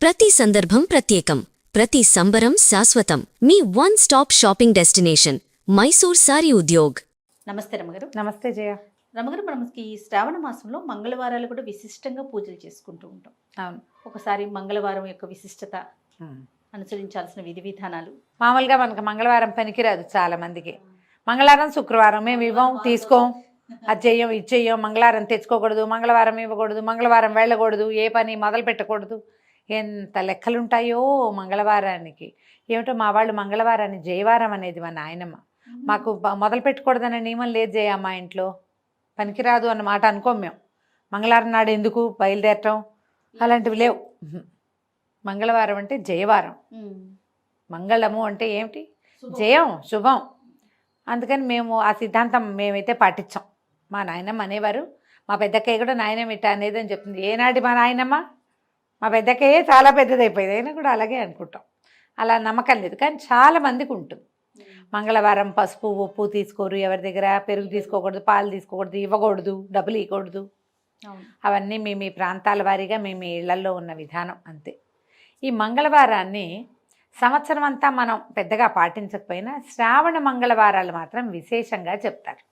ప్రతి సందర్భం ప్రత్యేకం, ప్రతి సంబరం శాశ్వతం. మీ one stop shopping destination Mysore Saree Udyog. నమస్తే రమగారు. నమస్తే జయ. రమగారు, మనకి ఈ శ్రావణ మాసంలో మంగళవారాలు కూడా విశిష్టంగా పూజలు చేసుకుంటూ ఉంటాం. అవును. ఒకసారి మంగళవారం యొక్క విశిష్టత, అనుసరించాల్సిన విధి విధానాలు. మామూలుగా మనకు మంగళవారం పనికిరాదు చాలా మందికి. మంగళవారం శుక్రవారం మేము ఇవ్వం, తీసుకోం, అది చెయ్యం, ఇది చెయ్యం, మంగళవారం తెచ్చుకోకూడదు, మంగళవారం ఇవ్వకూడదు, మంగళవారం వెళ్ళకూడదు, ఏ పని మొదలు పెట్టకూడదు. ఎంత లెక్కలుంటాయో మంగళవారానికి. ఏమిటో మా వాళ్ళు మంగళవారాన్ని జయవారం అనేది మా నాయనమ్మ. మాకు మొదలు పెట్టకూడదనే నియమం లేదు జయ. మా ఇంట్లో పనికిరాదు అన్న మాట అనుకోం మేము. మంగళవారం నాడు ఎందుకు బయలుదేరటం అలాంటివి లేవు. మంగళవారం అంటే జయవారం. మంగళము అంటే ఏమిటి? జయం, శుభం. అందుకని మేము ఆ సిద్ధాంతం మేమైతే పాటించాం. మా నాయనమ్మ అనేవారు, మా పెద్దక్కయ్య కూడా నాయనమ్మ ఇట్ట అనేది అని చెప్తుంది. ఏనాటి మా నాయనమ్మ? మా పెద్దక్కయ్యే చాలా పెద్దదైపోయింది, అయినా కూడా అలాగే అనుకుంటాం. అలా నమ్మకం లేదు, కానీ చాలా మందికి ఉంటుంది. మంగళవారం పసుపు ఉప్పు తీసుకోరు, ఎవరి దగ్గర పెరుగు తీసుకోకూడదు, పాలు తీసుకోకూడదు, ఇవ్వకూడదు, డబ్బులు ఇవ్వకూడదు. అవన్నీ మీ ప్రాంతాల వారీగా మీ ఇళ్లలో ఉన్న విధానం అంతే. ఈ మంగళవారాన్ని సంవత్సరం అంతా మనం పెద్దగా పాటించకపోయినా శ్రావణ మంగళవారాలు మాత్రం విశేషంగా చెప్తారు.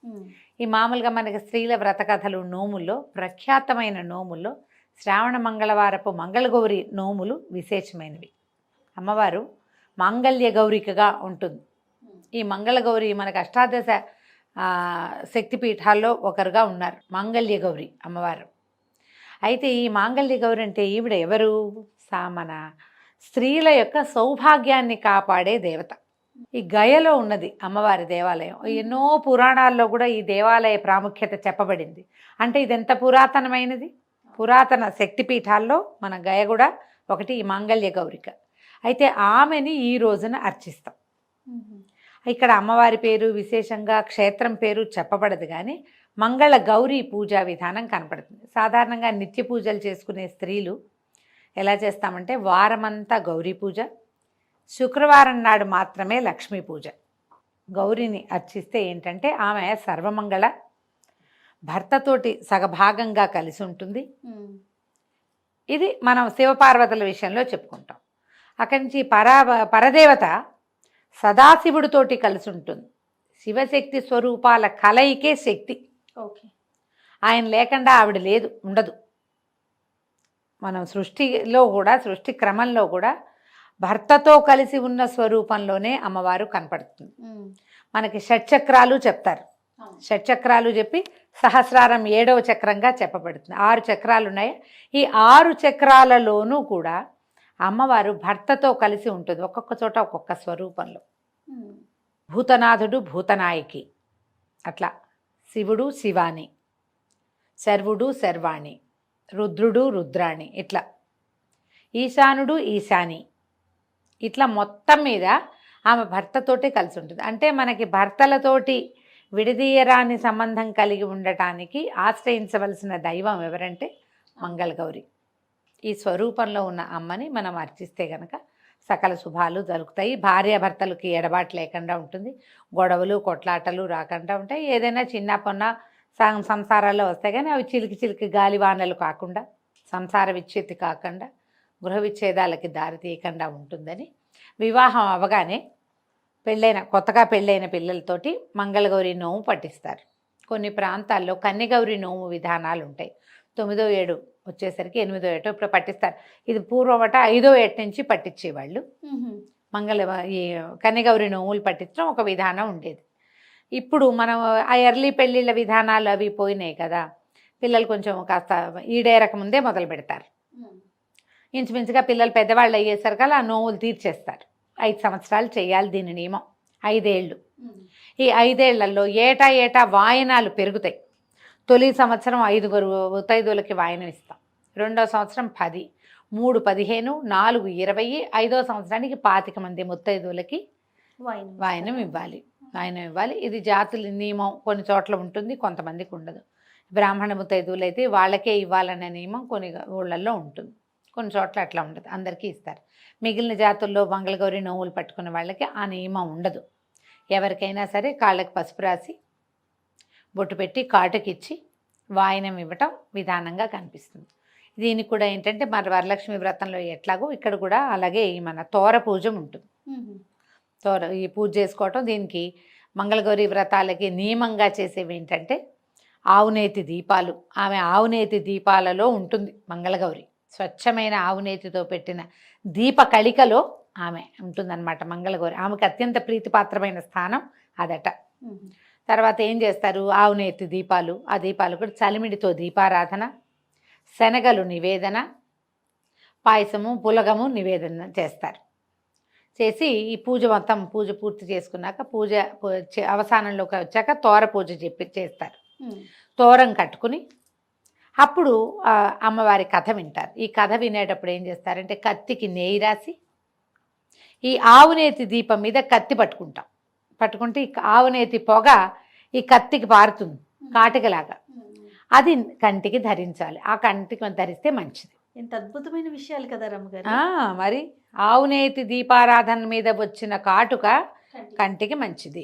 ఈ మామూలుగా మనకి స్త్రీల వ్రతకథలు, నోముల్లో ప్రఖ్యాతమైన నోముల్లో శ్రావణ మంగళవారపు మంగళగౌరి నోములు విశేషమైనవి. అమ్మవారు మాంగళ్య గౌరికగా ఉంటుంది. ఈ మంగళగౌరి మనకు అష్టాదశ శక్తిపీఠాల్లో ఒకరుగా ఉన్నారు మాంగళ్య గౌరి అమ్మవారు. అయితే ఈ మాంగళ్య గౌరి అంటే ఈవిడ ఎవరు? మన స్త్రీల యొక్క సౌభాగ్యాన్ని కాపాడే దేవత. ఈ గయలో ఉన్నది అమ్మవారి దేవాలయం. ఎన్నో పురాణాల్లో కూడా ఈ దేవాలయ ప్రాముఖ్యత చెప్పబడింది. అంటే ఇది ఎంత పురాతనమైనది. పురాతన శక్తిపీఠాల్లో మన గయ కూడా ఒకటి, ఈ మాంగళ్య గౌరిక. అయితే ఆమెని ఈ రోజున అర్చిస్తాం. ఇక్కడ అమ్మవారి పేరు విశేషంగా, క్షేత్రం పేరు చెప్పబడదు, కానీ మంగళ గౌరీ పూజా విధానం కనపడుతుంది. సాధారణంగా నిత్య పూజలు చేసుకునే స్త్రీలు ఎలా చేస్తామంటే వారమంతా గౌరీ పూజ, శుక్రవారం నాడు మాత్రమే లక్ష్మీ పూజ. గౌరీని అర్చిస్తే ఏంటంటే ఆమె సర్వమంగళ, భర్తతోటి సగభాగంగా కలిసి ఉంటుంది. ఇది మనం శివపార్వతుల విషయంలో చెప్పుకుంటాం. అక్కడి నుంచి పరదేవత సదాశివుడితోటి కలిసి ఉంటుంది. శివశక్తి స్వరూపాల కలయికే శక్తి. ఓకే. ఆయన లేకుండా ఆవిడ లేదు, ఉండదు. మనం సృష్టిలో కూడా, సృష్టి క్రమంలో కూడా భర్తతో కలిసి ఉన్న స్వరూపంలోనే అమ్మవారు కనపడుతుంది. మనకి షట్చక్రాలు చెప్తారు. షట్చక్రాలు చెప్పి సహస్రారం 7వ చక్రంగా చెప్పబడుతుంది. 6 చక్రాలు ఉన్నాయి. ఈ 6 చక్రాలలోనూ కూడా అమ్మవారు భర్తతో కలిసి ఉంటుంది, ఒక్కొక్క చోట ఒక్కొక్క స్వరూపంలో. భూతనాథుడు భూతనాయకి, అట్లా శివుడు శివాని, శర్వుడు శర్వాణి, రుద్రుడు రుద్రాణి, ఇట్లా ఈశానుడు ఈశాని, ఇట్లా మొత్తం మీద ఆమె భర్తతోటే కలిసి ఉంటుంది. అంటే మనకి భర్తలతోటి విడదీయరాని సంబంధం కలిగి ఉండటానికి ఆశ్రయించవలసిన దైవం ఎవరంటే మంగళగౌరి. ఈ స్వరూపంలో ఉన్న అమ్మని మనం అర్చిస్తే గనక సకల శుభాలు జరుగుతాయి. భార్యాభర్తలకి ఎడబాటు లేకుండా ఉంటుంది, గొడవలు కొట్లాటలు రాకుండా ఉంటాయి. ఏదైనా చిన్న పొన్న సంసారాల్లో వస్తాయి, కానీ అవి చిలికి చిలికి గాలివానలు కాకుండా, సంసార విచ్ఛేది కాకుండా, గృహ విచ్ఛేదాలకి దారి తీయకుండా ఉంటుందని వివాహం అవగానే కొత్తగా పెళ్ళైన పిల్లలతోటి మంగళగౌరి నోము పట్టిస్తారు. కొన్ని ప్రాంతాల్లో కన్యగౌరి నోము విధానాలు ఉంటాయి. 9వ ఏడు వచ్చేసరికి 8వ ఏటో ఇప్పుడు పట్టిస్తారు. ఇది పూర్వమట 5వ ఏట నుంచి పట్టించేవాళ్ళు. ఈ కన్యగౌరి నోములు పట్టించడం ఒక విధానం ఉండేది. ఇప్పుడు మనం ఆ ఎర్లీ పెళ్ళిళ్ళ విధానాలు అవి పోయినాయి కదా, పిల్లలు కొంచెం కాస్త ఈడేరక ముందే మొదలు పెడతారు. ఇంచుమించుగా పిల్లలు పెద్దవాళ్ళు అయ్యేసరికి ఆ నోములు తీర్చేస్తారు. 5 సంవత్సరాలు చేయాలి దీని నియమం, 5 ఏళ్ళు. ఈ 5 ఏళ్లలో ఏటా వాయనాలు పెరుగుతాయి. తొలి సంవత్సరం 5 ముత్తైదువులకి వాయనం ఇస్తాం, 2వ సంవత్సరం 10, 3 15, 4 20, 5వ సంవత్సరానికి 25 మంది ముత్తైదువులకి వాయనం ఇవ్వాలి. ఇది జాతుల నియమం. కొన్ని చోట్ల ఉంటుంది, కొంతమందికి ఉండదు. బ్రాహ్మణ ముత్తైదువులు అయితే వాళ్ళకే ఇవ్వాలనే నియమం కొన్ని ఊళ్ళల్లో ఉంటుంది, కొన్ని చోట్ల అట్లా ఉండదు, అందరికీ ఇస్తారు. మిగిలిన జాతుల్లో మంగళగౌరి నోములు పట్టుకున్న వాళ్ళకి ఆ నియమం ఉండదు. ఎవరికైనా సరే కాళ్ళకి పసుపు రాసి బొట్టు పెట్టి కాటుకిచ్చి వాయనం ఇవ్వటం విధానంగా కనిపిస్తుంది. దీనికి కూడా ఏంటంటే మన వరలక్ష్మి వ్రతంలో ఎట్లాగో ఇక్కడ కూడా అలాగే ఈ మన తోర పూజ ఉంటుంది. ఈ పూజ చేసుకోవటం, దీనికి మంగళగౌరి వ్రతాలకి నియమంగా చేసేవి ఏంటంటే ఆవునేతి దీపాలు. ఆమె ఆవునేతి దీపాలలో ఉంటుంది మంగళగౌరి. స్వచ్ఛమైన ఆవునేతితో పెట్టిన దీప కళికలో ఆమె ఉంటుందన్నమాట మంగళగౌరి. ఆమెకు అత్యంత ప్రీతిపాత్రమైన స్థానం అదట. తర్వాత ఏం చేస్తారు, ఆవునేతి దీపాలు, ఆ దీపాలు కూడా చలిమిడితో దీపారాధన, శనగలు నివేదన, పాయసము పులగము నివేదన చేస్తారు. చేసి ఈ పూజ మొత్తం పూజ పూర్తి చేసుకున్నాక పూజ అవసానంలోకి వచ్చాక తోర పూజ చేస్తారు. తోరం కట్టుకుని అప్పుడు అమ్మవారి కథ వింటారు. ఈ కథ వినేటప్పుడు ఏం చేస్తారంటే కత్తికి నెయ్యి రాసి ఈ ఆవునేతి దీపం మీద కత్తి పట్టుకుంటే ఈ ఆవునేతి పొగ ఈ కత్తికి పారుతుంది కాటికలాగా. అది కంటికి ధరించాలి. ఆ కంటికి ధరిస్తే మంచిది. ఎంత అద్భుతమైన విషయాలు కదా రమ్మగారు. మరి ఆవునేతి దీపారాధన మీద వచ్చిన కాటుక కంటికి మంచిది.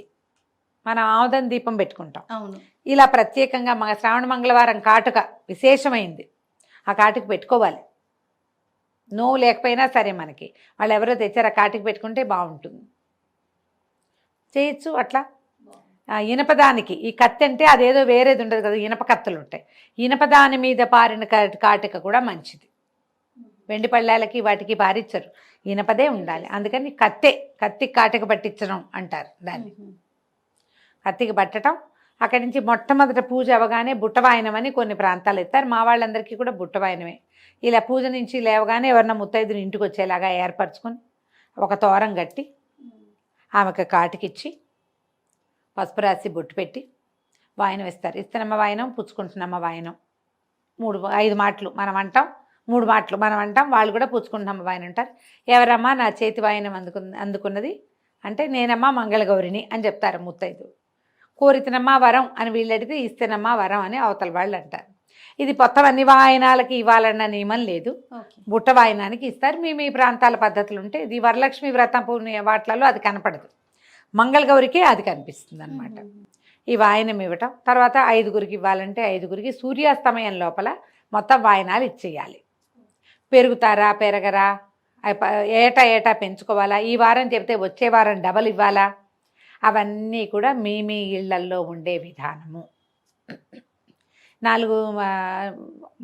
మనం ఆముదం దీపం పెట్టుకుంటాం. అవును. ఇలా ప్రత్యేకంగా శ్రావణ మంగళవారం కాటుక విశేషమైంది. ఆ కాటుక పెట్టుకోవాలి. నోవు లేకపోయినా సరే మనకి వాళ్ళు ఎవరో తెచ్చారు ఆ కాటుక పెట్టుకుంటే బాగుంటుంది. చేయొచ్చు అట్లా. ఇనపదానికి ఈ కత్తి అంటే అదేదో వేరేది ఉండదు కదా, ఇనప కత్తులు ఉంటాయి. ఇనపదాని మీద పారిన కాటుక కూడా మంచిది. వెండి పళ్ళాలకి వాటికి పారిచ్చరు, ఇనపదే ఉండాలి. అందుకని కత్తి కాటుక పట్టించడం అంటారు దాన్ని. కత్తికి పట్టడం. అక్కడి నుంచి మొట్టమొదట పూజ అవగానే బుట్టవాయనం అని కొన్ని ప్రాంతాలు ఎత్తారు. మా వాళ్ళందరికీ కూడా బుట్టవాయనమే. ఇలా పూజ నుంచి లేవగానే ఎవరన్నా ముత్తైదుని ఇంటికి వచ్చేలాగా ఏర్పరచుకొని ఒక తోరం కట్టి ఆమెకు కాటుకిచ్చి పసుపు రాసి బొట్టు పెట్టి వాయనం ఇస్తారు. ఇస్తనమ్మ వాయనం, పుచ్చుకుంటున్నమ్మ వాయనం, 5 మాటలు మనం అంటాం, 3 మాటలు మనం అంటాం. వాళ్ళు కూడా పుచ్చుకుంటున్నమ్మ వాయనం అంటారు. ఎవరమ్మా నా చేతి వాయనం అందుకున్నది అంటే నేనమ్మా మంగళగౌరిని అని చెప్తారు ముత్తైదు. కోరితనమ్మా వరం అని వీళ్ళు అడిగితే ఇస్తేనమ్మా వరం అని అవతల వాళ్ళు అంటారు. ఇది మొత్తం అన్ని వాయనాలకి ఇవ్వాలన్న నియమం లేదు. బుట్ట వాయనానికి ఇస్తారు. మీ ప్రాంతాల పద్ధతులు ఉంటే ఇది వరలక్ష్మి వ్రతం వాటిలలో అది కనపడదు, మంగళగౌరికే అది కనిపిస్తుంది అనమాట. ఈ వాయనం ఇవ్వటం. తర్వాత 5గురికి ఇవ్వాలంటే 5గురికి సూర్యాస్తమయం లోపల మొత్తం వాయనాలు ఇచ్చేయాలి. పెరుగుతారా పెరగరా, ఏటా పెంచుకోవాలా, ఈ వారం చెప్తే వచ్చే వారం డబల్ ఇవ్వాలా, అవన్నీ కూడా మీ ఇళ్లల్లో ఉండే విధానము. 4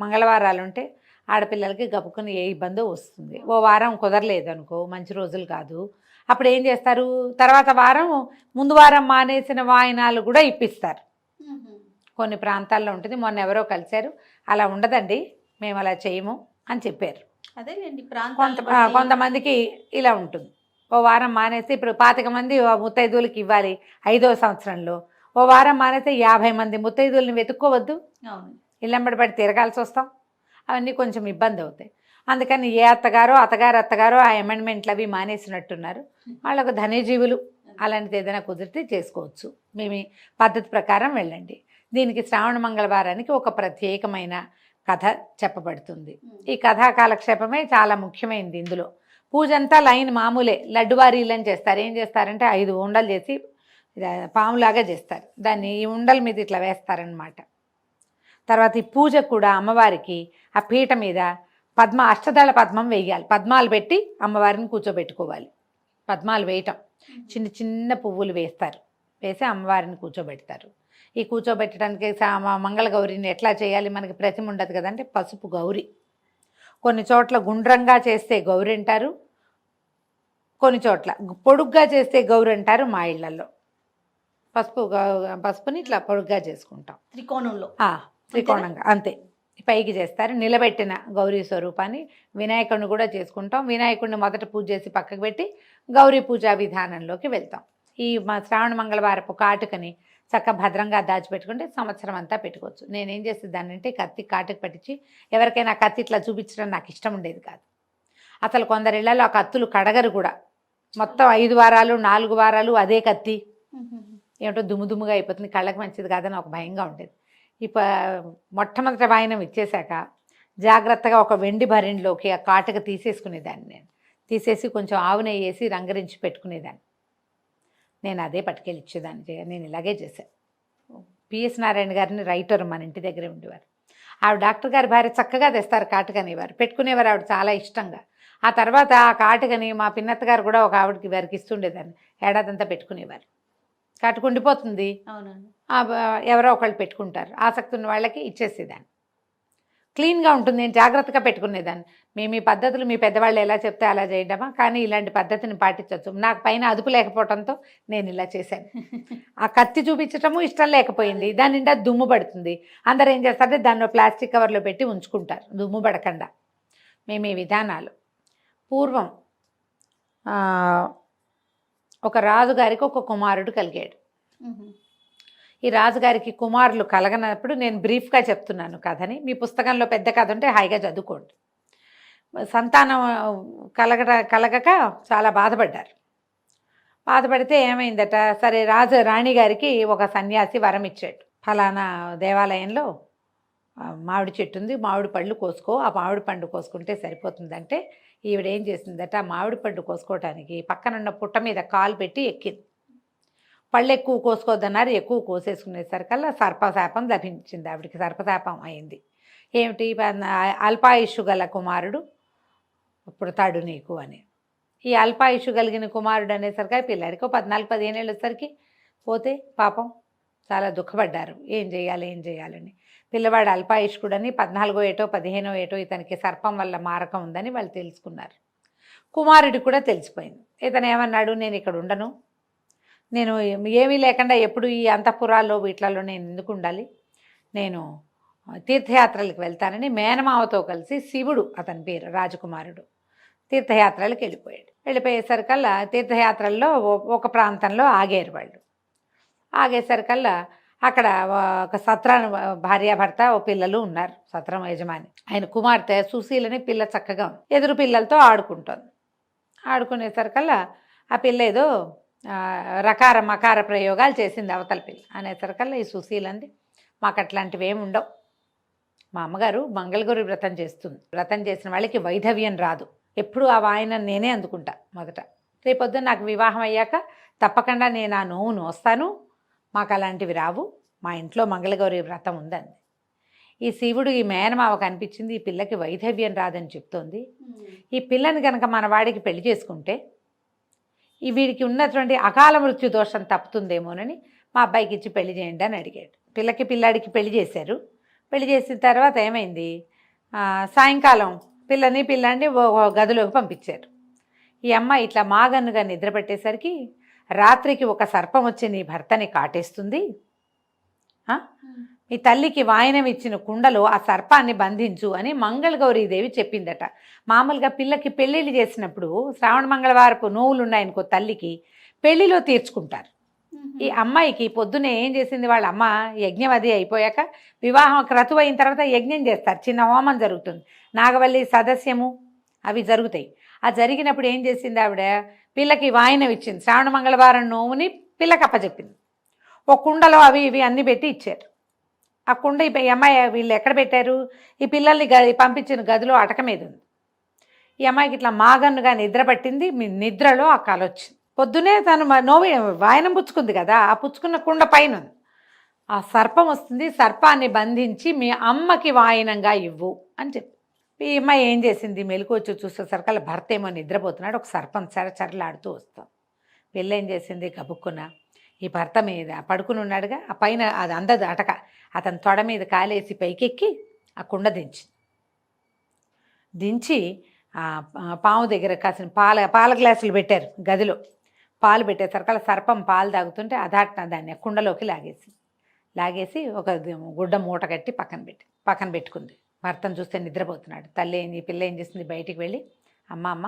మంగళవారాలు ఉంటే ఆడపిల్లలకి గప్పుకుని ఏ ఇబ్బందో వస్తుంది. ఓ వారం కుదరలేదు అనుకో, మంచి రోజులు కాదు, అప్పుడు ఏం చేస్తారు, తర్వాత వారం ముందు వారం మానేసిన వాయినాలు కూడా ఇప్పిస్తారు. కొన్ని ప్రాంతాల్లో ఉంటుంది. మొన్న ఎవరో కలిశారు, అలా ఉండదండి మేము అలా చేయము అని చెప్పారు. అదేలేండి, కొంతమందికి ఇలా ఉంటుంది. ఓ వారం మానేసి ఇప్పుడు 25 మంది ముత్తైదువులకి ఇవ్వాలి 5వ సంవత్సరంలో, ఓ వారం మానేస్తే 50 మంది ముత్తైదువులని వెతుక్కోవద్దు, ఇళ్ళంబడి పడి తిరగాల్సి వస్తాం. అవన్నీ కొంచెం ఇబ్బంది అవుతాయి. అందుకని ఏ అత్తగారో ఆ అమెండ్మెంట్లు అవి మానేసినట్టున్నారు. వాళ్ళకు ధన్యజీవులు అలాంటిది ఏదైనా కుదిరితే చేసుకోవచ్చు. మేము పద్ధతి ప్రకారం వెళ్ళండి. దీనికి శ్రావణ మంగళవారానికి ఒక ప్రత్యేకమైన కథ చెప్పబడుతుంది. ఈ కథా కాలక్షేపమే చాలా ముఖ్యమైనది. ఇందులో పూజ అంతా లైన్ మామూలే, లడ్డువారీలని చేస్తారు. ఏం చేస్తారంటే 5 ఉండలు చేసి పాములాగా చేస్తారు. దాన్ని ఈ ఉండల మీద ఇట్లా వేస్తారనమాట. తర్వాత ఈ పూజ కూడా అమ్మవారికి ఆ పీట మీద అష్టదళ పద్మం వేయాలి. పద్మాలు పెట్టి అమ్మవారిని కూర్చోబెట్టుకోవాలి. పద్మాలు వేయటం, చిన్న చిన్న పువ్వులు వేస్తారు, వేసి అమ్మవారిని కూర్చోబెడతారు. ఈ కూర్చోబెట్టడానికి మంగళగౌరిని ఎట్లా చేయాలి, మనకి ప్రతిమ ఉండదు కదంటే పసుపు గౌరి. కొన్ని చోట్ల గుండ్రంగా చేస్తే గౌరి అంటారు, కొన్ని చోట్ల పొడుగ్గా చేస్తే గౌరి అంటారు. మా ఇళ్లలో పసుపుని ఇట్లా పొడుగ్గా చేసుకుంటాం, త్రికోణంగా అంతే పైకి చేస్తారు. నిలబెట్టిన గౌరీ స్వరూపాన్ని వినాయకుడిని కూడా చేసుకుంటాం. వినాయకుడిని మొదట పూజ చేసి పక్కకు పెట్టి గౌరీ పూజా విధానంలోకి వెళ్తాం. ఈ శ్రావణ మంగళవారపు కాటుకని చక్క భద్రంగా దాచిపెట్టుకుంటే సంవత్సరం అంతా పెట్టుకోవచ్చు. నేనేం చేసేదాన్ని అంటే కత్తి కాటుకు పట్టించి ఎవరికైనా కత్తి ఇట్లా చూపించడం నాకు ఇష్టం ఉండేది కాదు. అసలు కొందరి ఇళ్లలో ఆ కత్తులు కడగరు కూడా. మొత్తం 5 వారాలు 4 వారాలు అదే కత్తి ఏమిటో దుమ్ముగా అయిపోతుంది, కళ్ళకి మంచిది కాదని ఒక భయంగా ఉండేది. మొట్టమొదటి వాయనం ఇచ్చేశాక జాగ్రత్తగా ఒక వెండి భరిణిలోకి ఆ కాటుక తీసేసుకునేదాన్ని. నేను తీసేసి కొంచెం ఆవు నెయ్యి వేసి రంగరించి పెట్టుకునేదాన్ని. నేను అదే పట్టుకెళ్ళి ఇచ్చేదాన్ని. నేను ఇలాగే చేశాను. పిఎస్ నారాయణ గారిని రైటర్ మన ఇంటి దగ్గరే ఉండేవారు. ఆవిడ డాక్టర్ గారి భార్య చక్కగా తెస్తారు కాటుకనేవారు, పెట్టుకునేవారు ఆవిడ చాలా ఇష్టంగా. ఆ తర్వాత ఆ కాటుకని మా పిన్నత్త గారు కూడా ఒక ఆవిడకి వారికి ఇస్తుండేదాన్ని, ఏడాదంతా పెట్టుకునేవారు. కాటుక ఉండిపోతుంది, అవునండి. ఎవరో ఒకళ్ళు పెట్టుకుంటారు, ఆసక్తి ఉన్న వాళ్ళకి ఇచ్చేసేదాన్ని. క్లీన్గా ఉంటుంది, నేను జాగ్రత్తగా పెట్టుకునేదాన్ని. మేము ఈ పద్ధతులు మీ పెద్దవాళ్ళు ఎలా చెప్తే అలా చేయడమా, కానీ ఇలాంటి పద్ధతిని పాటించవచ్చు. నాకు పైన అదుపు లేకపోవడంతో నేను ఇలా చేశాను. ఆ కత్తి చూపించటము ఇష్టం లేకపోయింది, దాని నిండా దుమ్ము పడుతుంది. అందరు ఏం చేస్తారంటే దాన్ని ప్లాస్టిక్ కవర్లో పెట్టి ఉంచుకుంటారు దుమ్ము పడకుండా. మేము ఈ విధానాలు పూర్వం ఒక రాజుగారికి ఒక కుమారుడు కలిగాడు. ఈ రాజుగారికి కుమారులు కలగనప్పుడు నేను బ్రీఫ్గా చెప్తున్నాను కథని, మీ పుస్తకంలో పెద్ద కథ ఉంటే హాయిగా చదువుకోండి. సంతానం కలగక చాలా బాధపడ్డారు. బాధపడితే ఏమైందట, సరే రాణి గారికి ఒక సన్యాసి వరం ఇచ్చాడు, ఫలానా దేవాలయంలో మామిడి చెట్టు ఉంది, మామిడి పళ్ళు కోసుకో, ఆ మామిడి పండు కోసుకుంటే సరిపోతుందంటే ఈవిడ ఏం చేసిందట, ఆ మామిడి పండు కోసుకోవడానికి పక్కనున్న పుట్ట మీద కాలు పెట్టి ఎక్కింది. పళ్ళు ఎక్కువ కోసుకోవద్దన్నారు, ఎక్కువ కోసేసుకునేసరికల్లా సర్పశాపం లభించింది ఆవిడికి, సర్పశాపం అయింది. ఏమిటి, అల్పాయుషు గల కుమారుడు పుడతాడు నీకు అని. ఈ అల్పాయుషు కలిగిన కుమారుడు అనేసరికి పిల్లాడికి 14-15 ఏళ్ళు వచ్చేసరికి పోతే పాపం చాలా దుఃఖపడ్డారు, ఏం చేయాలని. పిల్లవాడు అల్పాయుష్కుడని 14 ఏటో 15 ఏటో ఇతనికి సర్పం వల్ల మారకం ఉందని వాళ్ళు తెలుసుకున్నారు. కుమారుడికి కూడా తెలిసిపోయింది. ఇతను ఏమన్నాడు, నేను ఇక్కడ ఉండను, నేను ఏమీ లేకుండా ఎప్పుడు ఈ అంతఃపురాల్లో వీటిలలో నేను ఎందుకు ఉండాలి, నేను తీర్థయాత్రలకు వెళ్తానని మేనమావతో కలిసి, శివుడు అతని పేరు, రాజకుమారుడు, తీర్థయాత్రలకు వెళ్ళిపోయేసరికల్లా తీర్థయాత్రల్లో ఒక ప్రాంతంలో ఆగారు వాళ్ళు. ఆగేసరికల్లా అక్కడ ఒక సత్రం భార్యాభర్త ఓ పిల్లలు ఉన్నారు, సత్రం యజమాని. ఆయన కుమార్తె సుశీలని పిల్ల చక్కగా ఉంది, ఎదురు పిల్లలతో ఆడుకుంటుంది. ఆడుకునేసరికల్లా ఆ పిల్ల ఏదో రకార మకార ప్రయోగాలు చేసింది అవతల పిల్ల. అనేసరికల్లా ఈ సుశీలంది, మాకు అట్లాంటివి ఏమి ఉండవు, మా అమ్మగారు మంగళగౌరి వ్రతం చేస్తుంది, వ్రతం చేసిన వాళ్ళకి వైధవ్యం రాదు, ఎప్పుడు ఆ వాయనం నేనే అందుకుంటా మొదట, రేపొద్దున నాకు వివాహం అయ్యాక తప్పకుండా నేను ఆ నోవును వస్తాను, మాకు అలాంటివి రావు, మా ఇంట్లో మంగళగౌరి వ్రతం ఉందండి. ఈ శివుడు ఈ మేనమావ కనిపించింది, ఈ పిల్లకి వైధవ్యం రాదని చెప్తోంది, ఈ పిల్లని కనుక మన వాడికి పెళ్లి చేసుకుంటే ఈ వీడికి ఉన్నటువంటి అకాల మృత్యు దోషం తప్పుతుందేమోనని మా అబ్బాయికి ఇచ్చి పెళ్లి చేయండి అని అడిగాడు. పిల్లాడికి పెళ్లి చేశారు. పెళ్లి చేసిన తర్వాత ఏమైంది, సాయంకాలం పిల్లాడిని గదిలోకి పంపించారు. ఈ అమ్మాయి ఇట్లా మాగన్నుగా నిద్రపట్టేసరికి రాత్రికి ఒక సర్పం వచ్చి నీ భర్తని కాటేస్తుంది, మీ తల్లికి వాయనం ఇచ్చిన కుండలో ఆ సర్పాన్ని బంధించు అని మంగళగౌరీదేవి చెప్పిందట. మామూలుగా పిల్లకి పెళ్ళిళ్ళు చేసినప్పుడు శ్రావణ మంగళవారపు నోవులు ఉన్నాయనుకో తల్లికి, పెళ్లిలో తీర్చుకుంటారు. ఈ అమ్మాయికి పొద్దునే ఏం చేసింది, వాళ్ళ అమ్మ యజ్ఞం అది అయిపోయాక వివాహం క్రతువు అయిన తర్వాత యజ్ఞం చేస్తారు, చిన్న హోమం జరుగుతుంది, నాగవల్లి సదస్యము అవి జరుగుతాయి. ఆ జరిగినప్పుడు ఏం చేసింది ఆవిడ, పిల్లకి వాయనం ఇచ్చింది, శ్రావణ మంగళవారం నోవుని పిల్లకి అప్పచెప్పింది. ఒక కుండలో అవి ఇవి అన్నీ పెట్టి ఇచ్చారు. ఆ కుండ ఈ అమ్మాయి వీళ్ళు ఎక్కడ పెట్టారు, ఈ పిల్లల్ని పంపించిన గదిలో అటక మీద ఉంది. ఈ అమ్మాయికి ఇట్లా మాగన్నుగా నిద్ర పట్టింది, మీ నిద్రలో ఆ కల వచ్చింది. పొద్దునే తను వాయనం పుచ్చుకుంది కదా, ఆ పుచ్చుకున్న కుండ పైన ఉంది, ఆ సర్పం వస్తుంది, సర్పాన్ని బంధించి మీ అమ్మకి వాయనంగా ఇవ్వు అని చెప్పి. ఈ అమ్మాయి ఏం చేసింది, మెలకు వచ్చి చూసేసరికి వాళ్ళ భర్త ఏమో నిద్రపోతున్నాడు, ఒక సర్పం చరచరలాడుతూ వస్తాం. పిల్ల ఏం చేసింది, గబుక్కున ఈ భర్త మీద పడుకుని ఉన్నాడుగా, ఆ పైన అది అందదు అటక, అతని తొడ మీద కాలేసి పైకెక్కి ఆ కుండ దించి పాము దగ్గర కాసిన పాల గ్లాసులు పెట్టారు గదిలో, పాలు పెట్టేసరికి అలా సర్పం పాలు తాగుతుంటే అదాట్న దాన్ని కుండలోకి లాగేసి ఒక గుడ్డ మూట కట్టి పక్కన పెట్టుకుంది. భర్తను చూస్తే నిద్రపోతున్నాడు. ఈ పిల్ల ఏం చేసింది, బయటికి వెళ్ళి అమ్మ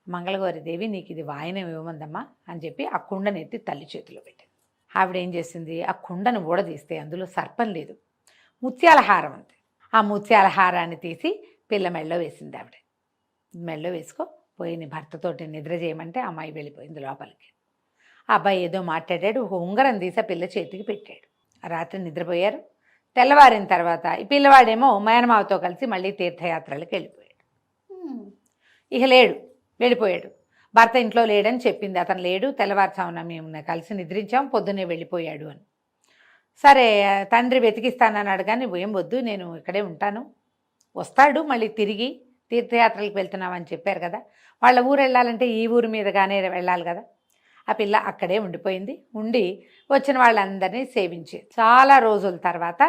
మంగళగౌరి దేవి నీకు ఇది వాయనం ఇవ్వమందమ్మా అని చెప్పి ఆ కుండను ఎత్తి తల్లి చేతిలో పెట్టింది. ఆవిడ ఏం చేసింది, ఆ కుండను ఊడదీస్తే అందులో సర్పం లేదు, ముత్యాల హారం ఉంది. ఆ ముత్యాల హారాన్ని తీసి పిల్ల మెళ్ళో వేసింది. ఆవిడ మెళ్ళో పోయి నీ భర్తతోటి నిద్ర చేయమంటే అమ్మాయి వెళ్ళిపోయింది లోపలికి. ఆ అబ్బాయి ఏదో మాట్లాడాడు, ఒక ఉంగరం తీసి ఆ పిల్ల చేతికి పెట్టాడు. రాత్రి నిద్రపోయారు. తెల్లవారిన తర్వాత ఈ పిల్లవాడేమో మేనమావతో కలిసి మళ్ళీ తీర్థయాత్రలకు వెళ్ళిపోయాడు. ఇక వెళ్ళిపోయాడు. భర్త ఇంట్లో లేడని చెప్పింది, అతను లేడు, తెల్లవారుజామున మేము కలిసి నిద్రించాం, పొద్దున్నే వెళ్ళిపోయాడు అని. సరే తండ్రి వెతికిస్తానన్నాడు, కానీ ఏం వద్దు, నేను ఇక్కడే ఉంటాను, వస్తాడు మళ్ళీ తిరిగి, తీర్థయాత్రలకు వెళ్తున్నామని చెప్పారు కదా, వాళ్ళ ఊరు వెళ్ళాలంటే ఈ ఊరి మీదగానే వెళ్ళాలి కదా. ఆ పిల్ల అక్కడే ఉండిపోయింది. ఉండి వచ్చిన వాళ్ళందరినీ సేవించి చాలా రోజుల తర్వాత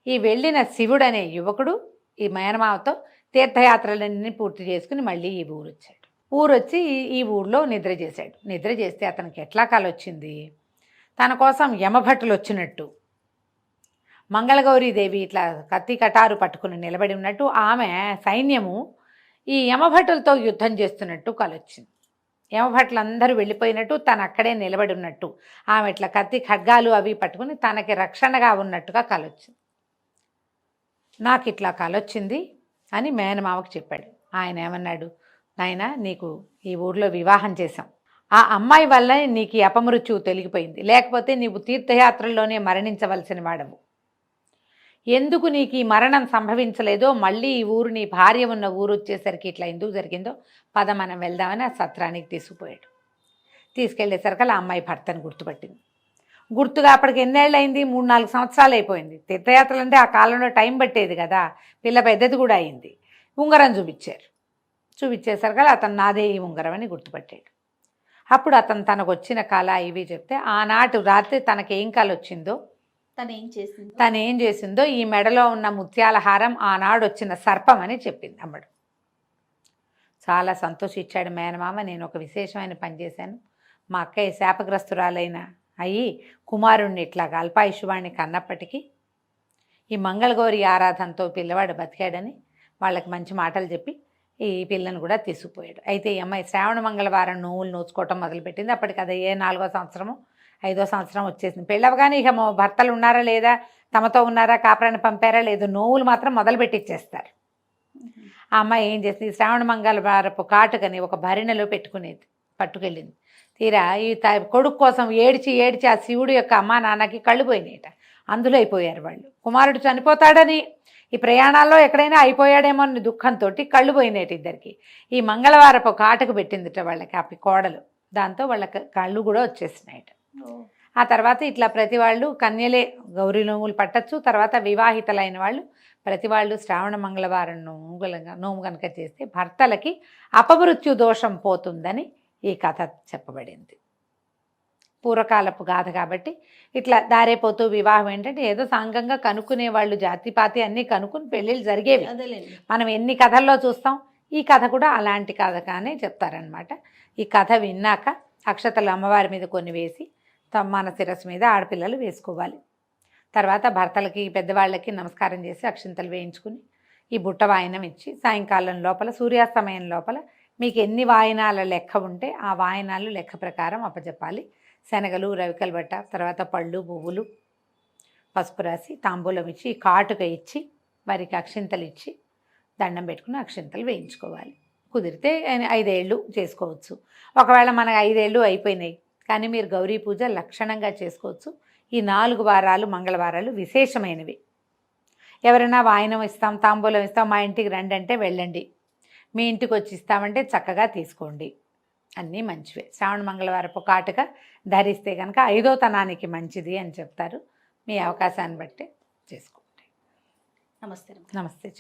ఈ వెళ్ళిన శివుడు అనే యువకుడు ఈ మేనమావతో తీర్థయాత్రలన్నీ పూర్తి చేసుకుని మళ్ళీ ఈ ఊరు వచ్చాడు. ఊరొచ్చి ఈ ఊళ్ళో నిద్ర చేశాడు. నిద్ర చేస్తే అతనికి ఎట్లా కాలొచ్చింది, తన కోసం యమభటులు వచ్చినట్టు, మంగళగౌరీదేవి ఇట్లా కత్తి కటారు పట్టుకుని నిలబడి ఉన్నట్టు, ఆమె సైన్యము ఈ యమభటులతో యుద్ధం చేస్తున్నట్టు కలొచ్చింది. యమభటులు అందరూ వెళ్ళిపోయినట్టు, తను అక్కడే నిలబడి ఉన్నట్టు, ఆమె ఇట్లా కత్తి ఖడ్గాలు అవి పట్టుకుని తనకి రక్షణగా ఉన్నట్టుగా కలొచ్చింది. నాకు ఇట్లా కలొచ్చింది అని మేనమావకు చెప్పాడు. ఆయన ఏమన్నాడు, నాయనా నీకు ఈ ఊర్లో వివాహం చేశాం, ఆ అమ్మాయి వల్ల నీకు ఈ అపమృత్యువు తొలగిపోయింది, లేకపోతే నీవు తీర్థయాత్రల్లోనే మరణించవలసిన వాడవు. ఎందుకు నీకు ఈ మరణం సంభవించలేదో, మళ్ళీ ఈ ఊరు నీ భార్య ఉన్న ఊరు వచ్చేసరికి ఇట్లా ఎందుకు జరిగిందో పద మనం వెళ్దామని ఆ సత్రానికి తీసుకుపోయాడు. తీసుకెళ్లేసరికి ఆ అమ్మాయి భర్తను గుర్తుపట్టింది. గుర్తుగా అప్పటికి ఎన్నేళ్ళు అయింది, 3-4 సంవత్సరాలు అయిపోయింది. తీర్థయాత్రలు అంటే ఆ కాలంలో టైం పట్టేది కదా, పిల్ల పెద్దది కూడా అయింది. ఉంగరం చూపించారు. చూపించేసరికి అతను నాదే ఈ ఉంగరం అని గుర్తుపట్టాడు. అప్పుడు అతను తనకు వచ్చిన కళ ఇవి చెప్తే, ఆనాటి రాత్రి తనకేం కళ వచ్చిందో, తను ఏం చేసిందో, ఈ మెడలో ఉన్న ముత్యాల హారం ఆనాడు వచ్చిన సర్పం అని చెప్పింది అమ్మడు. చాలా సంతోషించాడు మేనమామ. నేను ఒక విశేషమైన పని చేశాను, మా అక్కయ్య శాపగ్రస్తురాలైన అయ్యి కుమారుణ్ణి ఇట్లా అల్పాయుష్వాణ్ణి కన్నప్పటికీ ఈ మంగళగౌరి ఆరాధనతో పిల్లవాడు బతికాడని వాళ్ళకి మంచి మాటలు చెప్పి ఈ పిల్లను కూడా తీసుకుపోయాడు. అయితే ఈ అమ్మాయి శ్రావణ మంగళవారం నోవులు నోచుకోవటం మొదలుపెట్టింది. అప్పటికి అది 4వ సంవత్సరమో 5వ సంవత్సరం వచ్చేసింది. పెళ్ళవగానే ఇక భర్తలు ఉన్నారా లేదా, తమతో ఉన్నారా, కాపురాన్ని పంపారా లేదు, నోవులు మాత్రం మొదలు పెట్టిచ్చేస్తారు. ఆ అమ్మాయి ఏం చేసింది, శ్రావణ మంగళవారపు కాటుకని ఒక భరిణెలో పెట్టుకునేది, పట్టుకెళ్ళింది. తీరా ఈ కొడుకు కోసం ఏడ్చి ఏడ్చి ఆ శివుడు యొక్క అమ్మా నాన్నకి కళ్ళు పోయినాయట. అందులో అయిపోయారు వాళ్ళు. కుమారుడు చనిపోతాడని, ఈ ప్రయాణాల్లో ఎక్కడైనా అయిపోయాడేమో అని దుఃఖంతో కళ్ళు పోయినాయట ఇద్దరికి. ఈ మంగళవారపు కాటుకు పెట్టిందిట వాళ్ళకి ఆ కోడలు. దాంతో వాళ్ళకి కళ్ళు కూడా వచ్చేసినాయట. ఆ తర్వాత ఇట్లా ప్రతి వాళ్ళు కన్యలే గౌరీ నోములు పట్టచ్చు. తర్వాత వివాహితలైన వాళ్ళు ప్రతి వాళ్ళు శ్రావణ మంగళవారం నోము కనుక చేస్తే భర్తలకి అపమృత్యు దోషం పోతుందని ఈ కథ చెప్పబడింది. పూర్వకాలపు గాథ కాబట్టి ఇట్లా దారేపోతూ వివాహం ఏంటంటే ఏదో సాంగంగా కనుక్కునే వాళ్ళు, జాతిపాతి అన్నీ కనుక్కుని పెళ్ళిళ్ళు జరిగేవి. మనం ఎన్ని కథల్లో చూస్తాం, ఈ కథ కూడా అలాంటి కథ కానీ చెప్తారనమాట. ఈ కథ విన్నాక అక్షతలు అమ్మవారి మీద కొన్ని వేసి మన శిరస్సు మీద ఆడపిల్లలు వేసుకోవాలి. తర్వాత భర్తలకి పెద్దవాళ్ళకి నమస్కారం చేసి అక్షింతలు వేయించుకుని ఈ బుట్ట వాయనం ఇచ్చి సాయంకాలం లోపల సూర్యాస్తమయం లోపల మీకు ఎన్ని వాయనాల లెక్క ఉంటే ఆ వాయనాలు లెక్క ప్రకారం అప్పచెప్పాలి. శనగలు, రవికల బట్ట, తర్వాత పళ్ళు, పువ్వులు, పసుపు రాసి తాంబూలం ఇచ్చి కాటుక ఇచ్చి వారికి అక్షింతలు ఇచ్చి దండం పెట్టుకుని అక్షింతలు వేయించుకోవాలి. కుదిరితే 5 ఏళ్ళు చేసుకోవచ్చు. ఒకవేళ మనకు 5 ఏళ్ళు అయిపోయినాయి కానీ మీరు గౌరీ పూజ లక్షణంగా చేసుకోవచ్చు. ఈ 4 వారాలు మంగళవారాలు విశేషమైనవి. ఎవరైనా వాయనం ఇస్తాం, తాంబూలం ఇస్తాం, మా ఇంటికి రండి అంటే వెళ్ళండి, మీ ఇంటికి వచ్చి ఇస్తామంటే చక్కగా తీసుకోండి, అన్నీ మంచివే. శ్రావణ మంగళవారపు కాటుక ధరిస్తే కనుక 5వ తనానికి మంచిది అని చెప్తారు. మీ అవకాశాన్ని బట్టి చేసుకోండి. నమస్తే. నమస్తే.